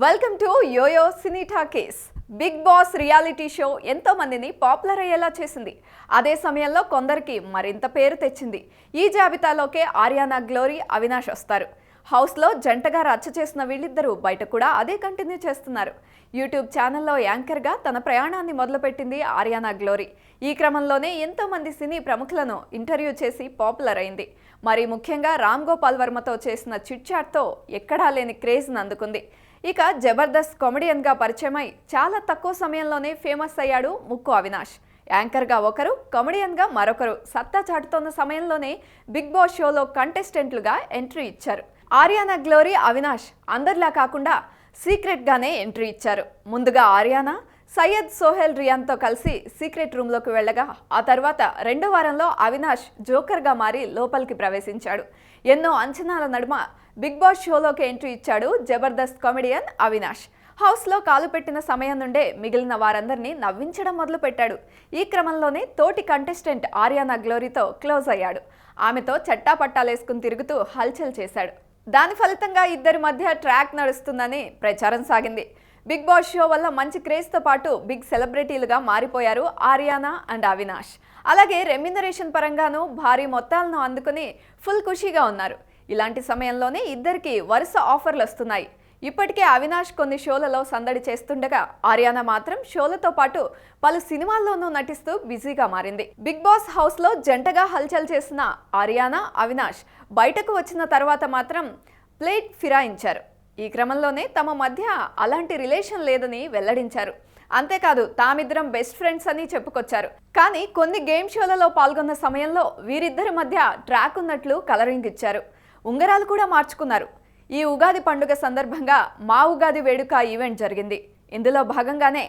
Welcome to Yoyo Cine Talkies. Bigg Boss reality show ఎంతో మందిని popular అయ్యేలా చేసింది. అదే సమయంలో కొందరికి మరింత పేరు తెచ్చింది. ఈ జాబితాలోకే ఆర్యానా, గ్లోరీ, అవినాష్ వస్తారు. హౌస్లో జంటగా రచ్చ చేసిన వీళ్ళిద్దరూ బయట కూడా అదే కంటిన్యూ చేస్తున్నారు. యూట్యూబ్ ఛానల్లో యాంకర్గా తన ప్రయాణాన్ని మొదలుపెట్టింది ఆర్యానా గ్లోరీ. ఈ క్రమంలోనే ఎంతో మంది సినీ ప్రముఖులను ఇంటర్వ్యూ చేసి పాపులర్ అయింది. మరి ముఖ్యంగా రామ్ గోపాల్ వర్మతో చేసిన చిట్ చాట్తో ఎక్కడా లేని క్రేజ్ని అందుకుంది. ఇక జబర్దస్త్ కామెడియన్గా పరిచయమై చాలా తక్కువ సమయంలోనే ఫేమస్ అయ్యాడు ముక్కు అవినాష్. యాంకర్గా ఒకరు, కామెడియన్గా మరొకరు సత్తా చాటుతోన్న సమయంలోనే బిగ్ బాస్ షోలో కంటెస్టెంట్లుగా ఎంట్రీ ఇచ్చారు. ఆర్యానా, గ్లోరీ, అవినాష్ అందరిలా కాకుండా సీక్రెట్గానే ఎంట్రీ ఇచ్చారు. ముందుగా ఆర్యానా సయ్యద్ సోహెల్ రియాన్తో కలిసి సీక్రెట్ రూమ్లోకి వెళ్ళగా, ఆ తర్వాత రెండో వారంలో అవినాష్ జోకర్గా మారి లోపలికి ప్రవేశించాడు. ఎన్నో అంచనాల నడుమ బిగ్ బాస్ షోలోకి ఎంట్రీ ఇచ్చాడు జబర్దస్త్ కామెడియన్ అవినాష్. హౌస్లో కాలు పెట్టిన సమయం నుండే మిగిలిన వారందరినీ నవ్వించడం మొదలుపెట్టాడు. ఈ క్రమంలోనే తోటి కంటెస్టెంట్ ఆర్యానా గ్లోరీతో క్లోజ్ అయ్యాడు. ఆమెతో చట్టాపట్టాలేసుకుని తిరుగుతూ హల్చల్ చేశాడు. దాని ఫలితంగా ఇద్దరి మధ్య ట్రాక్ నడుస్తుందని ప్రచారం సాగింది. బిగ్ బాస్ షో వల్ల మంచి క్రేజ్తో పాటు బిగ్ సెలబ్రిటీలుగా మారిపోయారు ఆర్యానా అండ్ అవినాష్. అలాగే రెమ్యునరేషన్ పరంగానూ భారీ మొత్తాలను అందుకుని ఫుల్ ఖుషీగా ఉన్నారు. ఇలాంటి సమయంలోనే ఇద్దరికి వరుస ఆఫర్లు వస్తున్నాయి. ఇప్పటికే అవినాష్ కొన్ని షోలలో సందడి చేస్తుండగా, ఆర్యానా మాత్రం షోలతో పాటు పలు సినిమాల్లోనూ నటిస్తూ బిజీగా మారింది. బిగ్ బాస్ హౌస్లో జంటగా హల్చల్ చేసిన ఆర్యానా, అవినాష్ బయటకు వచ్చిన తర్వాత మాత్రం ప్లేట్ ఫిరాయించారు. ఈ క్రమంలోనే తమ మధ్య అలాంటి రిలేషన్ లేదని వెల్లడించారు. అంతేకాదు తామిద్దరం బెస్ట్ ఫ్రెండ్స్ అని చెప్పుకొచ్చారు. కానీ కొన్ని గేమ్ షోలలో పాల్గొన్న సమయంలో వీరిద్దరి మధ్య ట్రాక్ ఉన్నట్లు కలరింగ్ ఇచ్చారు. ఉంగరాలు కూడా మార్చుకున్నారు. ఈ ఉగాది పండుగ సందర్భంగా మా ఉగాది వేడుక ఈవెంట్ జరిగింది. ఇందులో భాగంగానే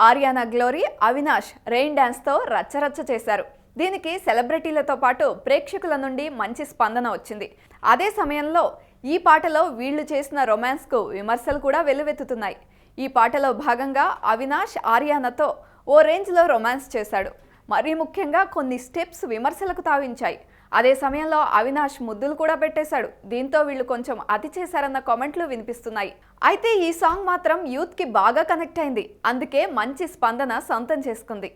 ఆర్యానా, గ్లోరీ, అవినాష్ రెయిన్ డ్యాన్స్తో రచ్చరచ్చ చేశారు. దీనికి సెలబ్రిటీలతో పాటు ప్రేక్షకుల నుండి మంచి స్పందన వచ్చింది. అదే సమయంలో ఈ పాటలో వీళ్లు చేసిన రొమాన్స్కు విమర్శలు కూడా వెల్లువెత్తుతున్నాయి. ఈ పాటలో భాగంగా అవినాష్ ఆర్యానాతో ఓ రేంజ్లో రొమాన్స్ చేశాడు. మరీ ముఖ్యంగా కొన్ని స్టెప్స్ విమర్శలకు తావించాయి. అదే సమయంలో అవినాష్ ముద్దులు కూడా పెట్టేశాడు. దీంతో వీళ్ళు కొంచెం అతి చేశారన్న కామెంట్లు వినిపిస్తున్నాయి. అయితే ఈ సాంగ్ మాత్రం యూత్కి బాగా కనెక్ట్ అయింది. అందుకే మంచి స్పందన సొంతం చేసుకుంది.